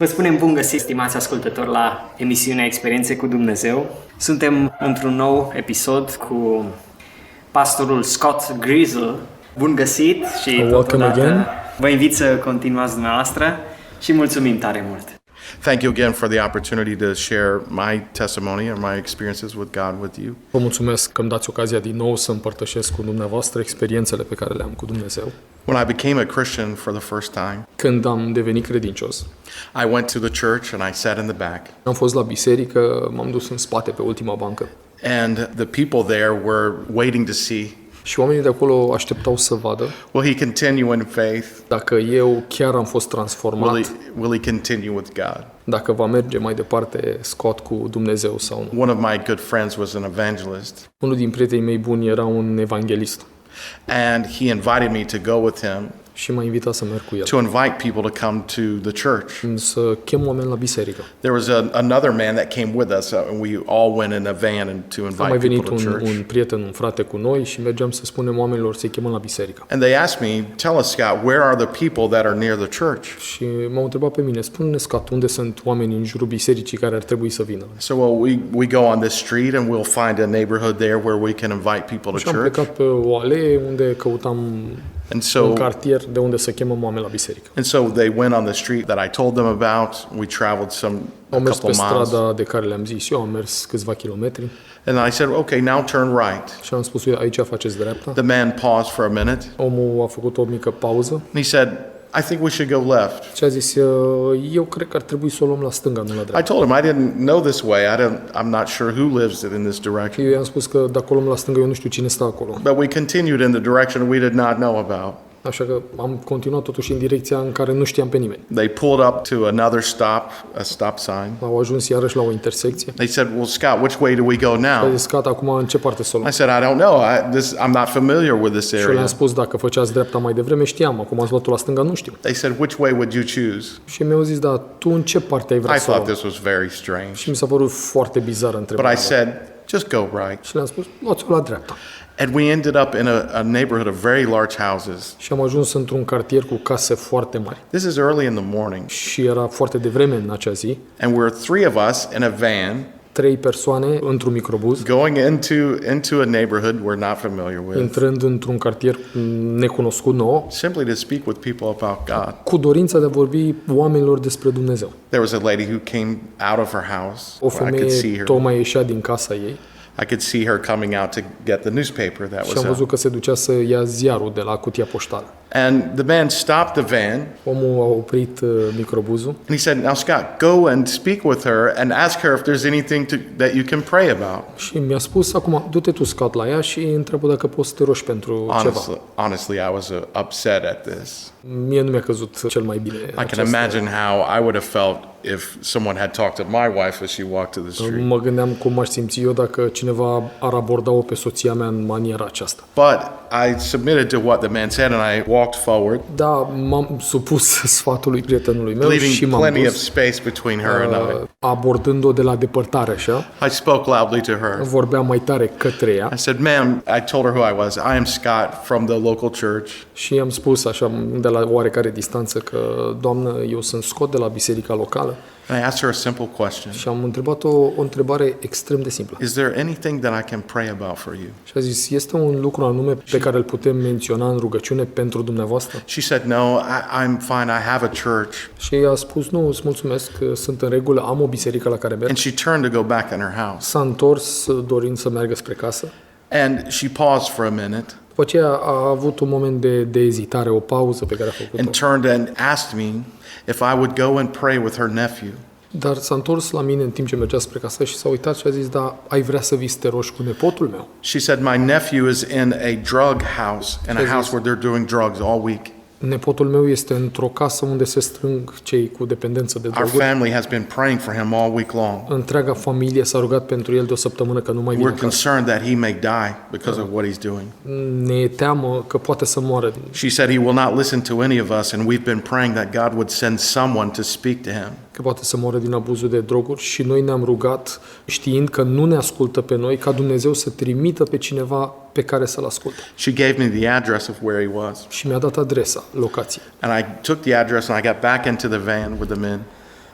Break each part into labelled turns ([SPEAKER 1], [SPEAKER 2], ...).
[SPEAKER 1] Vă spunem bun găsit, stimați ascultători, la emisiunea Experiențe cu Dumnezeu. Suntem într-un nou episod cu pastorul Scott Grizzle. Bun găsit și totodată vă invit să continuați dumneavoastră și mulțumim tare mult.
[SPEAKER 2] Thank you again for the opportunity to share my testimony and my experiences with God with you.
[SPEAKER 3] Vă mulțumesc că îmi dați ocazia din nou să împărtășesc cu dumneavoastră experiențele pe care le am cu Dumnezeu.
[SPEAKER 2] When I became a Christian for the first time,
[SPEAKER 3] Când am devenit credincios,
[SPEAKER 2] I went to the church and I sat in the back.
[SPEAKER 3] am fost la biserică, m-am dus în spate pe ultima bancă
[SPEAKER 2] And the people there were waiting to see,
[SPEAKER 3] și oamenii de acolo așteptau să vadă
[SPEAKER 2] will he continue in faith?
[SPEAKER 3] dacă eu chiar am fost transformat,
[SPEAKER 2] Will he continue with God?
[SPEAKER 3] dacă va merge mai departe Scott cu Dumnezeu sau nu.
[SPEAKER 2] One of my good friends was an evangelist,
[SPEAKER 3] Unul din prietenii mei buni era un evanghelist
[SPEAKER 2] and he invited me to go with him
[SPEAKER 3] și m-a invitat să merg cu el,
[SPEAKER 2] to invite people to come to the church.
[SPEAKER 3] să chem oameni la biserică.
[SPEAKER 2] There was another man that came with us, and we all went in a van to
[SPEAKER 3] A
[SPEAKER 2] invite
[SPEAKER 3] mai
[SPEAKER 2] people
[SPEAKER 3] venit
[SPEAKER 2] to church.
[SPEAKER 3] un prieten, un frate cu noi și mergeam să spunem oamenilor să-i chemăm la biserică.
[SPEAKER 2] And they asked me, tell us, Scott, where are the people that are near the church?
[SPEAKER 3] Și m-au întrebat pe mine, spune-ne, Scott, unde sunt oamenii în jurul bisericii care ar trebui să vină?
[SPEAKER 2] So we go on this street and we'll find a neighborhood there where we can invite people
[SPEAKER 3] Și
[SPEAKER 2] to
[SPEAKER 3] am
[SPEAKER 2] church.
[SPEAKER 3] plecat pe o alee unde căutam
[SPEAKER 2] And
[SPEAKER 3] un cartier de unde să chemăm oameni la biserică.
[SPEAKER 2] so they went on the street that I told them about. We traveled a
[SPEAKER 3] Am mers pe
[SPEAKER 2] couple miles.
[SPEAKER 3] strada de care le-am zis eu, am mers câțiva kilometri
[SPEAKER 2] And I said, okay, now turn right.
[SPEAKER 3] și am spus, aici faceți dreapta.
[SPEAKER 2] The man paused for a minute.
[SPEAKER 3] Omul a făcut o mică pauză
[SPEAKER 2] And he said, I think we should go left.
[SPEAKER 3] și a zis, eu cred că ar trebui să o luăm la stânga, nu la
[SPEAKER 2] I
[SPEAKER 3] dreapta.
[SPEAKER 2] told him I didn't know this way. I'm not sure who lives in this direction.
[SPEAKER 3] Eu i-am spus că dacă o luăm la stânga, eu nu știu cine stă acolo.
[SPEAKER 2] But we continued in the direction we did not know about.
[SPEAKER 3] Așa că am continuat totuși în direcția în care nu știam pe nimeni.
[SPEAKER 2] They pulled up to another stop, a stop sign.
[SPEAKER 3] Au ajuns iarăși la o intersecție.
[SPEAKER 2] They said, well, Scott, which way do we go
[SPEAKER 3] A
[SPEAKER 2] now?
[SPEAKER 3] zis, Scott, acum în ce parte să o luăm?
[SPEAKER 2] I said, I don't know. I'm not familiar with this
[SPEAKER 3] Și eu le-am
[SPEAKER 2] area.
[SPEAKER 3] spus, dacă făceați dreapta mai devreme, știam, acum ați luat-o la stânga, nu știu.
[SPEAKER 2] They said, which way would you choose?
[SPEAKER 3] Și mi-au zis, da, tu în ce parte ai vrea
[SPEAKER 2] I
[SPEAKER 3] să o
[SPEAKER 2] thought
[SPEAKER 3] luăm?
[SPEAKER 2] this was very strange.
[SPEAKER 3] Și mi s-a părut foarte bizară
[SPEAKER 2] But
[SPEAKER 3] întrebarea
[SPEAKER 2] I
[SPEAKER 3] mea.
[SPEAKER 2] said, just go right.
[SPEAKER 3] Și le-am spus, luați-o la dreapta.
[SPEAKER 2] And we ended up in a neighborhood of very large houses.
[SPEAKER 3] Și am ajuns într-un cartier cu case foarte mari.
[SPEAKER 2] This is early in the morning.
[SPEAKER 3] Și era foarte devreme în acea zi.
[SPEAKER 2] And we're three of us in a van
[SPEAKER 3] 3 persoane într-un microbuz,
[SPEAKER 2] going into a neighborhood we're not familiar with,
[SPEAKER 3] intrând într-un cartier necunoscut nou,
[SPEAKER 2] simply to speak with people about God.
[SPEAKER 3] cu dorința de a vorbi oamenilor despre Dumnezeu.
[SPEAKER 2] There was a lady who came out of her house.
[SPEAKER 3] O
[SPEAKER 2] I could see
[SPEAKER 3] femeie
[SPEAKER 2] her.
[SPEAKER 3] tocmai ieșea din casa ei
[SPEAKER 2] I could see her coming out to get the newspaper that
[SPEAKER 3] și
[SPEAKER 2] was
[SPEAKER 3] am
[SPEAKER 2] out.
[SPEAKER 3] văzut că se ducea să ia ziarul de la cutia poștală.
[SPEAKER 2] And the man stopped the van
[SPEAKER 3] Omul a oprit microbuzul
[SPEAKER 2] and he said, now Scott, go and speak with her and ask her if there's anything that you can pray about.
[SPEAKER 3] și mi-a spus, acum, du-te tu, Scott, la ea și întreabă dacă poți să te rogi pentru ceva.
[SPEAKER 2] Honestly, I was upset at this.
[SPEAKER 3] Mie nu mi-a căzut cel mai bine
[SPEAKER 2] I can imagine how I would have felt if someone had talked to my wife as she walked to the street.
[SPEAKER 3] Mă gândeam cum aș simți eu dacă cineva ar aborda-o pe soția mea în maniera aceasta.
[SPEAKER 2] But I submitted to what the man said and I walked forward,
[SPEAKER 3] Da, m-am supus sfatului prietenului meu și
[SPEAKER 2] leaving
[SPEAKER 3] m-am
[SPEAKER 2] plenty of
[SPEAKER 3] dus,
[SPEAKER 2] space between her and I.
[SPEAKER 3] abordând-o de la depărtare, așa.
[SPEAKER 2] I spoke loudly to her.
[SPEAKER 3] Vorbeam mai tare către ea
[SPEAKER 2] I said, ma'am, I told her who I was. I am Scott from the local church.
[SPEAKER 3] și i-am spus așa de la oarecare distanță că, doamnă, eu sunt Scott de la biserica locală
[SPEAKER 2] And I asked her a simple question.
[SPEAKER 3] și am întrebat o întrebare extrem de simplă.
[SPEAKER 2] Is there anything that I can pray about for you?
[SPEAKER 3] Și a zis, este un lucru anume pe care îl putem menționa în rugăciune pentru dumneavoastră?
[SPEAKER 2] She said, no, I'm fine. I have a church.
[SPEAKER 3] Și ea a spus, nu, îți mulțumesc, sunt în regulă, am o biserică la care merg.
[SPEAKER 2] And she turned to go back in her house.
[SPEAKER 3] S-a întors dorind să meargă spre casă.
[SPEAKER 2] And she paused for a minute
[SPEAKER 3] După aceea a avut un moment de ezitare, o pauză pe care a făcut-o.
[SPEAKER 2] and turned and asked me if I would go and pray with her nephew.
[SPEAKER 3] Dar s-a întors la mine în timp ce mergea spre casă și s-a uitat și a zis, da, ai vrea să vii să te rogi cu nepotul meu?
[SPEAKER 2] She said, my nephew is in a drug house, in a house where they're doing drugs all week.
[SPEAKER 3] Nepotul meu este într-o casă unde se strâng cei cu dependență de
[SPEAKER 2] Our
[SPEAKER 3] droguri.
[SPEAKER 2] family has been praying for him all week long.
[SPEAKER 3] Întreaga familie s-a rugat pentru el de o săptămână că nu mai vine
[SPEAKER 2] We're
[SPEAKER 3] acasă.
[SPEAKER 2] concerned that he may die because of what he's doing.
[SPEAKER 3] Ne e teamă că poate să moară.
[SPEAKER 2] She said he will not listen to any of us, and we've been praying that God would send someone to speak to him.
[SPEAKER 3] Că poate să moară din abuzul de droguri și noi ne-am rugat știind că nu ne ascultă pe noi, ca Dumnezeu să trimită pe cineva pe care să-l asculte.
[SPEAKER 2] She gave me the address of where he was.
[SPEAKER 3] Și mi-a dat adresa, locația.
[SPEAKER 2] And I took the address and I got back into the van with the men.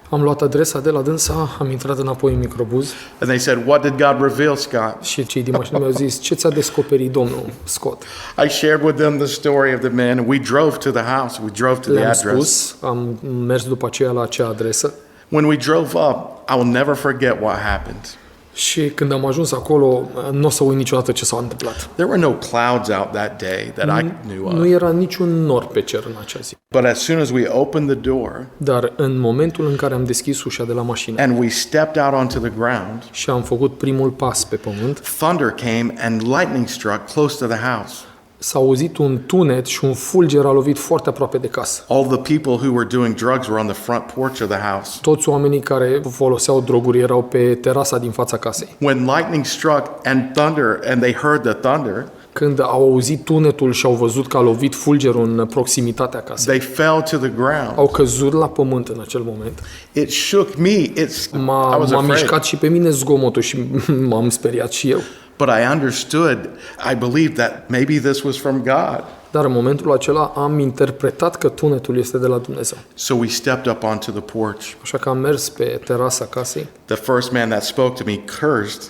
[SPEAKER 3] Am luat adresa de la dânsa, am intrat înapoi în microbuz
[SPEAKER 2] And they said, what did God reveal, Scott?
[SPEAKER 3] și cei din mașină mi-au zis, ce ți-a descoperit Domnul Scott?
[SPEAKER 2] I shared with them the story of the man, and we drove to the house. We drove to the
[SPEAKER 3] Le-am
[SPEAKER 2] address.
[SPEAKER 3] spus, am mers după aceea la acea adresă
[SPEAKER 2] When we drove up, I will never forget what happened.
[SPEAKER 3] și când am ajuns acolo, nu o să uit niciodată ce s-a întâmplat.
[SPEAKER 2] There were no clouds out that day that I knew
[SPEAKER 3] Nu
[SPEAKER 2] of.
[SPEAKER 3] era niciun nor pe cer în acea zi.
[SPEAKER 2] But as soon as we opened the door
[SPEAKER 3] Dar în momentul în care am deschis ușa de la mașină
[SPEAKER 2] and we stepped out onto the ground,
[SPEAKER 3] și am făcut primul pas pe pământ,
[SPEAKER 2] thunder came and lightning struck close to the house.
[SPEAKER 3] s-a auzit un tunet și un fulger a lovit foarte aproape de casă.
[SPEAKER 2] All the people who were doing drugs were on the front porch of the house.
[SPEAKER 3] Toți oamenii care foloseau droguri erau pe terasa din fața casei.
[SPEAKER 2] When lightning struck and thunder, and they heard the thunder,
[SPEAKER 3] Când au auzit tunetul și au văzut că a lovit fulgerul în proximitatea casei,
[SPEAKER 2] they fell to the ground.
[SPEAKER 3] au căzut la pământ în acel moment.
[SPEAKER 2] It shook me. I
[SPEAKER 3] M-a
[SPEAKER 2] was afraid.
[SPEAKER 3] mișcat și pe mine zgomotul și m-am speriat și eu.
[SPEAKER 2] But I understood. I believed that maybe this was from God.
[SPEAKER 3] Dar în momentul acela am interpretat că tunetul este de la Dumnezeu.
[SPEAKER 2] So we stepped up onto the porch.
[SPEAKER 3] Așa că am mers pe terasa casei.
[SPEAKER 2] The first man that spoke to me cursed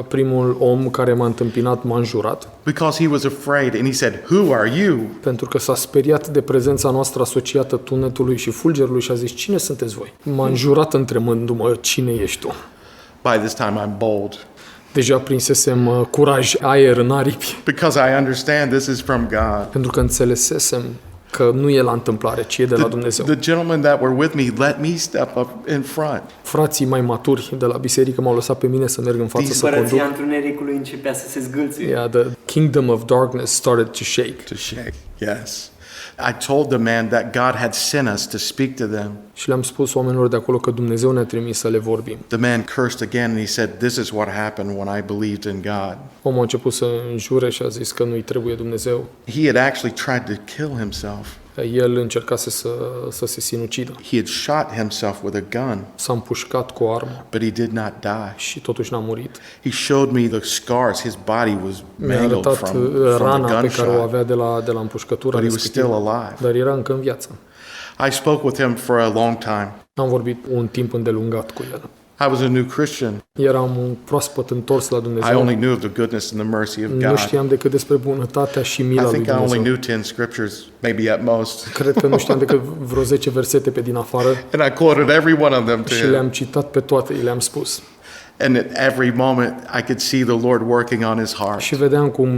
[SPEAKER 3] Primul om care m-a întâmpinat m-a înjurat
[SPEAKER 2] because he was afraid, and he said, "Who are you?"
[SPEAKER 3] pentru că s-a speriat de prezența noastră asociată tunetului și fulgerului și a zis, cine sunteți voi? M-a înjurat întrebându-mă, cine ești tu?
[SPEAKER 2] By this time I'm bold
[SPEAKER 3] Deja prinsesem curaj, aer în aripi,
[SPEAKER 2] because I understand this is from God.
[SPEAKER 3] pentru că înțelesesem că nu e la întâmplare, ci e de la Dumnezeu.
[SPEAKER 2] The gentlemen that were with me let me step up in front.
[SPEAKER 3] Frații mai maturi de la biserică m-au lăsat pe mine să merg în față să conduc.
[SPEAKER 1] Împărăția întunericului începea să se zgâlțuie.
[SPEAKER 3] Yeah, the kingdom of darkness started to shake.
[SPEAKER 2] To shake. Yes. I told the man that God had sent us to speak to them.
[SPEAKER 3] Și le-am spus oamenilor de acolo că Dumnezeu ne-a trimis să le vorbim.
[SPEAKER 2] The man cursed again and he said, "This is what happened when I believed in God."
[SPEAKER 3] Omul a început să înjure și a zis că nu-i trebuie Dumnezeu.
[SPEAKER 2] He had actually tried to kill himself.
[SPEAKER 3] El încercase să se sinucidă.
[SPEAKER 2] He had shot himself with a gun,
[SPEAKER 3] S-a împușcat cu o armă
[SPEAKER 2] but he did not die.
[SPEAKER 3] și totuși n-a murit.
[SPEAKER 2] He showed me the scars. His body was
[SPEAKER 3] Mi-a
[SPEAKER 2] mangled
[SPEAKER 3] arătat
[SPEAKER 2] from
[SPEAKER 3] rana
[SPEAKER 2] the
[SPEAKER 3] pe care o
[SPEAKER 2] gunshot,
[SPEAKER 3] avea de la împușcătura
[SPEAKER 2] but he was still
[SPEAKER 3] respectivă,
[SPEAKER 2] alive.
[SPEAKER 3] dar era încă în viață.
[SPEAKER 2] I spoke with him for a long time.
[SPEAKER 3] Am vorbit un timp îndelungat cu el.
[SPEAKER 2] I was a new Christian.
[SPEAKER 3] Eram un proaspăt întors la
[SPEAKER 2] I
[SPEAKER 3] Dumnezeu.
[SPEAKER 2] only knew of the goodness and the mercy of
[SPEAKER 3] Nu
[SPEAKER 2] God.
[SPEAKER 3] știam decât despre bunătatea și mila
[SPEAKER 2] I
[SPEAKER 3] lui
[SPEAKER 2] think I only
[SPEAKER 3] Dumnezeu.
[SPEAKER 2] knew 10 scriptures, maybe at most.
[SPEAKER 3] Cred că nu știam decât vreo 10 versete pe din afară
[SPEAKER 2] And I quoted every one of them to
[SPEAKER 3] și
[SPEAKER 2] him.
[SPEAKER 3] le-am citat pe toate, le-am spus.
[SPEAKER 2] And at every moment, I could see the Lord working on his heart.
[SPEAKER 3] Și vedeam cum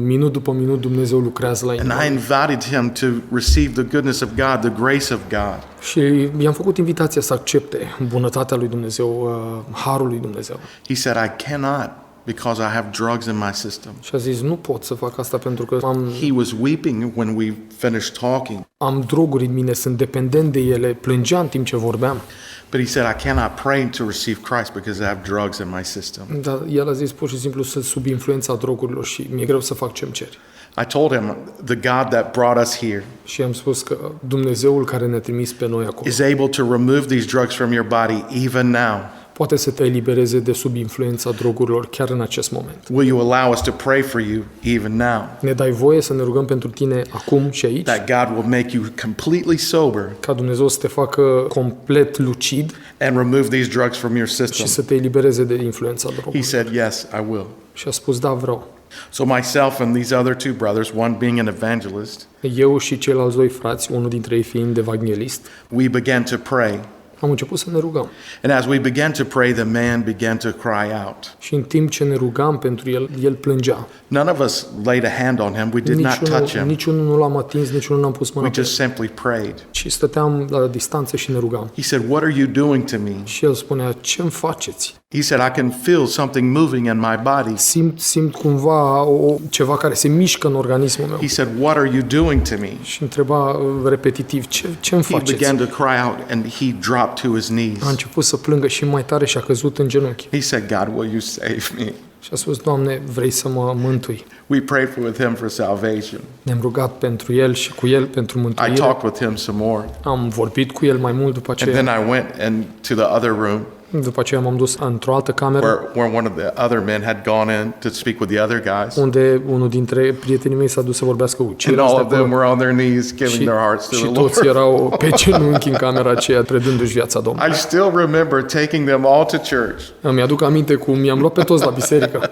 [SPEAKER 3] minut după minut Dumnezeu lucrează la
[SPEAKER 2] And
[SPEAKER 3] inima.
[SPEAKER 2] I invited him to receive the goodness of God, the grace of God.
[SPEAKER 3] Și i-am făcut invitația să accepte bunătatea lui Dumnezeu, harul lui Dumnezeu.
[SPEAKER 2] He said, "I cannot because I have drugs in my system."
[SPEAKER 3] Și a zis, nu pot să fac asta pentru că
[SPEAKER 2] He was weeping when we finished talking.
[SPEAKER 3] am droguri în mine, sunt dependent de ele, plângea în timp ce vorbeam.
[SPEAKER 2] But he said, "I cannot pray to receive Christ because I have drugs in my system."
[SPEAKER 3] Dar el a zis pur și simplu sunt sub influența drogurilor și mi-e greu să fac ce-mi ceri.
[SPEAKER 2] I told him, "The God that brought us here
[SPEAKER 3] Și am spus că Dumnezeul care ne-a trimis pe noi acolo
[SPEAKER 2] is able to remove these drugs from your body even now.
[SPEAKER 3] poate să te elibereze de sub influența drogurilor chiar în acest moment.
[SPEAKER 2] Will you allow us to pray for you even now?
[SPEAKER 3] Ne dai voie să ne rugăm pentru tine acum și aici?
[SPEAKER 2] That God will make you completely sober
[SPEAKER 3] Ca Dumnezeu să te facă complet lucid
[SPEAKER 2] and remove these drugs from your
[SPEAKER 3] și
[SPEAKER 2] system."
[SPEAKER 3] să te elibereze de influența
[SPEAKER 2] He
[SPEAKER 3] drogurilor.
[SPEAKER 2] said, "Yes, I will."
[SPEAKER 3] Și a spus, da, vreau.
[SPEAKER 2] So myself and these other two brothers, one being an evangelist,
[SPEAKER 3] Eu și ceilalți doi frați, unul dintre ei fiind evanghelist,
[SPEAKER 2] we began to pray.
[SPEAKER 3] am început să ne rugăm.
[SPEAKER 2] And as we began to pray, the man began to cry out.
[SPEAKER 3] Și în timp ce ne rugam pentru el, el plângea.
[SPEAKER 2] None of us laid a hand on him. We did not touch him.
[SPEAKER 3] Niciunul nu l-am atins, niciunul n-am pus mâna
[SPEAKER 2] We
[SPEAKER 3] pe
[SPEAKER 2] just
[SPEAKER 3] el.
[SPEAKER 2] simply prayed.
[SPEAKER 3] Și stăteam la distanță și ne rugam.
[SPEAKER 2] He said, "What are you doing to me?"
[SPEAKER 3] Și el spunea, ce-mi faceți?
[SPEAKER 2] He said, "I can feel something moving in my body."
[SPEAKER 3] Simt cumva ceva care se mișcă în organismul meu.
[SPEAKER 2] He said, "What are you doing to me?"
[SPEAKER 3] Și întreba repetitiv, ce-mi
[SPEAKER 2] He
[SPEAKER 3] faceți?
[SPEAKER 2] began to cry out and he dropped to his knees.
[SPEAKER 3] A început să plângă și mai tare și a căzut în genunchi.
[SPEAKER 2] He said, "God, will you save me?"
[SPEAKER 3] Și a spus, Doamne, vrei să mă mântui?
[SPEAKER 2] We prayed with him for salvation.
[SPEAKER 3] Ne-am rugat pentru el și cu el pentru
[SPEAKER 2] I
[SPEAKER 3] mântuire.
[SPEAKER 2] talked with him some more.
[SPEAKER 3] Am vorbit cu el mai mult după
[SPEAKER 2] And then
[SPEAKER 3] aceea.
[SPEAKER 2] I went into the other room
[SPEAKER 3] După aceea m-am dus într-o altă cameră
[SPEAKER 2] where one of the other men had gone in to speak with the other guys.
[SPEAKER 3] unde unul dintre prietenii mei s-a dus să vorbească cu
[SPEAKER 2] And
[SPEAKER 3] ceilalți de
[SPEAKER 2] all of them
[SPEAKER 3] acolo.
[SPEAKER 2] were on their knees giving their hearts to
[SPEAKER 3] Și
[SPEAKER 2] the
[SPEAKER 3] toți
[SPEAKER 2] Lord.
[SPEAKER 3] erau pe genunchi în camera aceea, predându-și viața Domnului.
[SPEAKER 2] I still remember taking them all to church.
[SPEAKER 3] Îmi aduc aminte cum i-am luat pe toți la biserică.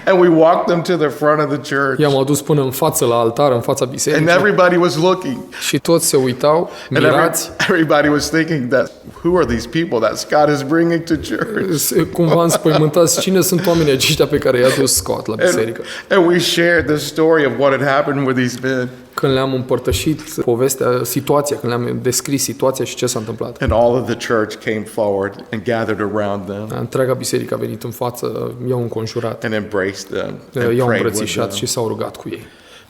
[SPEAKER 2] And we walked them to the front of the church.
[SPEAKER 3] I-am adus până în față la altar, în fața
[SPEAKER 2] And
[SPEAKER 3] bisericii.
[SPEAKER 2] everybody was looking.
[SPEAKER 3] Și toți se uitau,
[SPEAKER 2] And
[SPEAKER 3] mirați.
[SPEAKER 2] everybody was thinking that, who are these people that Scott is bringing to church?
[SPEAKER 3] Cumva înspăimântați cine sunt oamenii aceștia pe care i-a dus Scott la biserică.
[SPEAKER 2] And we shared the story of what had happened with these men.
[SPEAKER 3] Când le-am împărtășit povestea, situația, când le-am descris situația și ce s-a întâmplat.
[SPEAKER 2] And all of the church came forward and gathered around them
[SPEAKER 3] Întreaga biserică a venit în față, i-au înconjurat,
[SPEAKER 2] and embraced them and
[SPEAKER 3] i-au
[SPEAKER 2] prayed with
[SPEAKER 3] îmbrățișat
[SPEAKER 2] them.
[SPEAKER 3] și s-au rugat cu ei.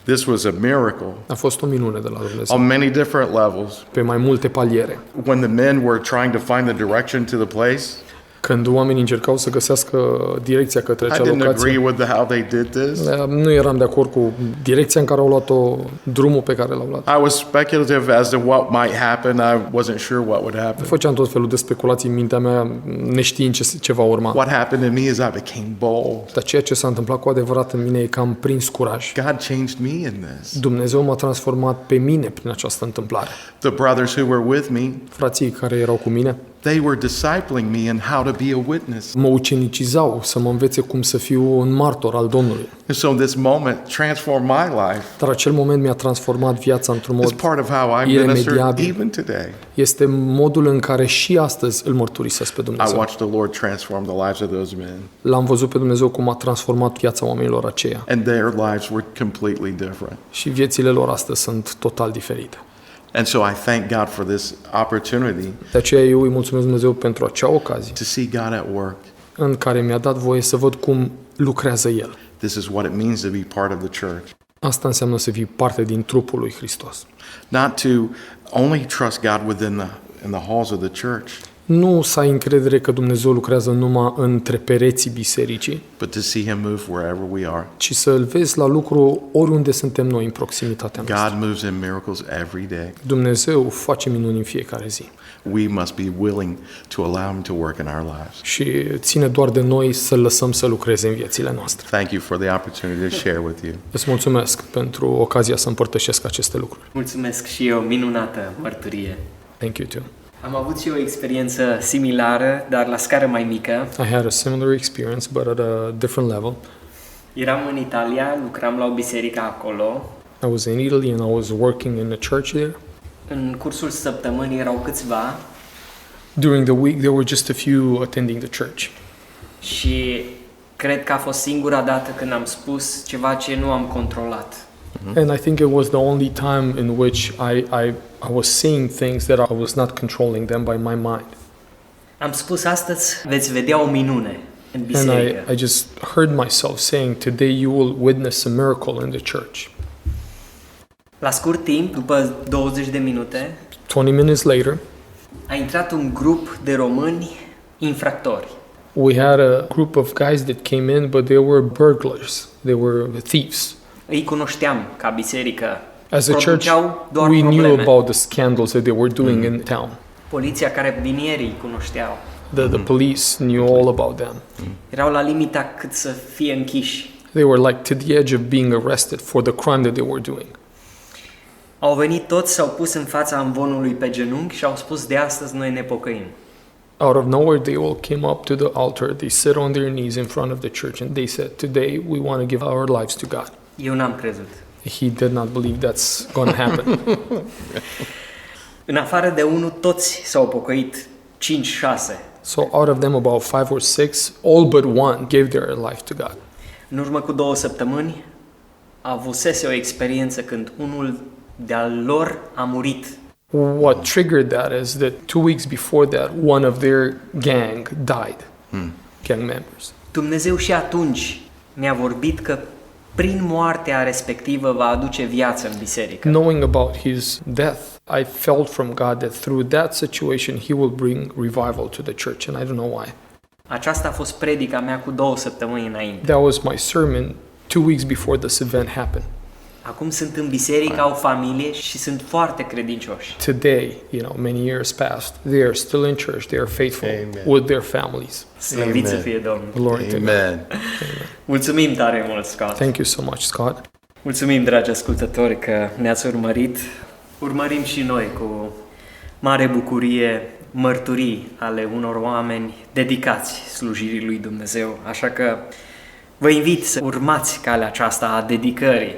[SPEAKER 2] This was a miracle
[SPEAKER 3] A fost o minune de la Dumnezeu,
[SPEAKER 2] on many different levels.
[SPEAKER 3] pe mai multe paliere.
[SPEAKER 2] When the men were trying to find the direction to the place,
[SPEAKER 3] Când oamenii încercau să găsească direcția către
[SPEAKER 2] I
[SPEAKER 3] acea
[SPEAKER 2] didn't agree
[SPEAKER 3] locație,
[SPEAKER 2] with how they did this.
[SPEAKER 3] nu eram de acord cu direcția în care au luat-o, drumul pe care l-au luat.
[SPEAKER 2] I was speculative as to what might happen. I wasn't sure what would happen.
[SPEAKER 3] Făceam tot felul de speculații în mintea mea, neștiind ce va urma.
[SPEAKER 2] What happened in me is I became bold.
[SPEAKER 3] Dar ceea ce s-a întâmplat cu adevărat în mine e că am prins curaj.
[SPEAKER 2] God changed me in this.
[SPEAKER 3] Dumnezeu m-a transformat pe mine prin această întâmplare.
[SPEAKER 2] The brothers who were with me,
[SPEAKER 3] Frații care erau cu mine
[SPEAKER 2] they were discipling me in how to be a witness.
[SPEAKER 3] mă ucenicizau să mă învețe cum să fiu un martor al Domnului.
[SPEAKER 2] And so this moment transformed my life.
[SPEAKER 3] Dar acel moment mi-a transformat viața într-un
[SPEAKER 2] It's
[SPEAKER 3] mod
[SPEAKER 2] part of how I minister
[SPEAKER 3] iremediabil.
[SPEAKER 2] even today.
[SPEAKER 3] Este modul în care și astăzi îl mărturisesc pe
[SPEAKER 2] I
[SPEAKER 3] Dumnezeu.
[SPEAKER 2] watched the Lord transform the lives of those men,
[SPEAKER 3] L-am văzut pe Dumnezeu cum a transformat viața oamenilor aceia.
[SPEAKER 2] and their lives were completely different.
[SPEAKER 3] Și viețile lor astăzi sunt total diferite.
[SPEAKER 2] And so I thank God for this opportunity
[SPEAKER 3] De aceea eu îi mulțumesc Dumnezeu pentru acea ocazie
[SPEAKER 2] to see God at work.
[SPEAKER 3] în care mi-a dat voie să văd cum lucrează El.
[SPEAKER 2] This is what it means to be part of the church.
[SPEAKER 3] Asta înseamnă să fii parte din trupul lui Hristos.
[SPEAKER 2] Not to only trust God in the halls of the church,
[SPEAKER 3] Nu să ai încredere că Dumnezeu lucrează numai între pereții bisericii,
[SPEAKER 2] but to see Him move wherever we are.
[SPEAKER 3] ci să îl vezi la lucru oriunde suntem noi în proximitatea noastră.
[SPEAKER 2] God moves in miracles every day.
[SPEAKER 3] Dumnezeu face minuni în fiecare zi
[SPEAKER 2] We must be willing to allow Him to work in our lives.
[SPEAKER 3] și ține doar de noi să lăsăm să lucreze în viețile noastre.
[SPEAKER 2] Thank you for the opportunity to share with you.
[SPEAKER 3] Îți mulțumesc pentru ocazia să împărtășesc aceste lucruri.
[SPEAKER 1] Mulțumesc și eu, minunată mărturie.
[SPEAKER 3] Thank you too.
[SPEAKER 1] Am avut și eu o experiență similară, dar la scară mai mică.
[SPEAKER 3] I had a similar experience, but at a different level.
[SPEAKER 1] Eram în Italia, lucram la o biserică acolo.
[SPEAKER 3] I was in Italy and I was working in a church there.
[SPEAKER 1] În cursul săptămânii erau câțiva
[SPEAKER 3] During the week, there were just a few attending the church.
[SPEAKER 1] și cred că a fost singura dată când am spus ceva ce nu am controlat.
[SPEAKER 3] And I think it was the only time in which I was saying things that I was not controlling them by my mind.
[SPEAKER 1] Am spus astăzi veți vedea o minune în
[SPEAKER 3] And
[SPEAKER 1] biserică.
[SPEAKER 3] I just heard myself saying, today you will witness a miracle in the church.
[SPEAKER 1] La scurt timp, după 20 de minute,
[SPEAKER 3] 20 minutes later,
[SPEAKER 1] a intrat un grup de români infractori.
[SPEAKER 3] we had a group of guys that came in, but they were burglars. They were thieves.
[SPEAKER 1] Îi cunoșteam ca biserică.
[SPEAKER 3] As a church,
[SPEAKER 1] Produceau doar
[SPEAKER 3] we knew
[SPEAKER 1] probleme.
[SPEAKER 3] about the scandals that they were doing in town.
[SPEAKER 1] Poliția carabinieri îi cunoșteau.
[SPEAKER 3] The police knew all about them.
[SPEAKER 1] Erau la limita cât să fie închiși.
[SPEAKER 3] They were like to the edge of being arrested for the crime that they were doing.
[SPEAKER 1] Au venit toți, s-au pus în fața amvonului pe genunchi și au spus de astăzi noi ne pocăim.
[SPEAKER 3] Out of nowhere, they all came up to the altar. They sat on their knees in front of the church and they said, today we want to give our lives to God.
[SPEAKER 1] Eu n-am crezut.
[SPEAKER 3] He did not believe that's going to happen.
[SPEAKER 1] În afară de unul, toți s-au pocăit, 5-6.
[SPEAKER 3] So out of them, about 5 or 6, all but one gave their life to God.
[SPEAKER 1] În urmă cu 2 săptămâni, avusese o experiență când unul de-al lor a murit.
[SPEAKER 3] What triggered that is that 2 weeks before that, one of their gang died, gang members.
[SPEAKER 1] Dumnezeu și atunci ne-a vorbit că prin moartea respectivă va aduce viață în biserică.
[SPEAKER 3] Knowing about his death, I felt from God that through that situation, he will bring revival to the church, and I don't know why.
[SPEAKER 1] Aceasta a fost predica mea cu 2 săptămâni înainte.
[SPEAKER 3] That was my sermon 2 weeks before this event happened.
[SPEAKER 1] acum sunt în biserică, au familie și sunt foarte credincioși.
[SPEAKER 3] Today, many years past, they are still in church. They are faithful with their families.
[SPEAKER 1] Slăvit să fie Domnul.
[SPEAKER 3] Glory to God.
[SPEAKER 2] Amen.
[SPEAKER 1] Mulțumim tare mult, Scott.
[SPEAKER 3] Thank you so much, Scott.
[SPEAKER 1] Mulțumim, dragi ascultători, că ne-ați urmărit. Urmărim și noi cu mare bucurie mărturii ale unor oameni dedicați slujirii lui Dumnezeu. Așa că vă invit să urmați calea aceasta a dedicării,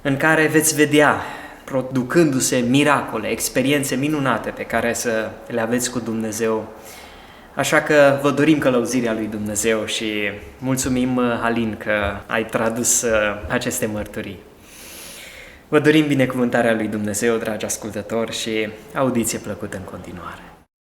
[SPEAKER 1] în care veți vedea producându-se miracole, experiențe minunate pe care să le aveți cu Dumnezeu. Așa că vă dorim călăuzirea lui Dumnezeu și mulțumim, Alin, că ai tradus aceste mărturii. Vă dorim binecuvântarea lui Dumnezeu, dragi ascultători, și audiție plăcută în continuare.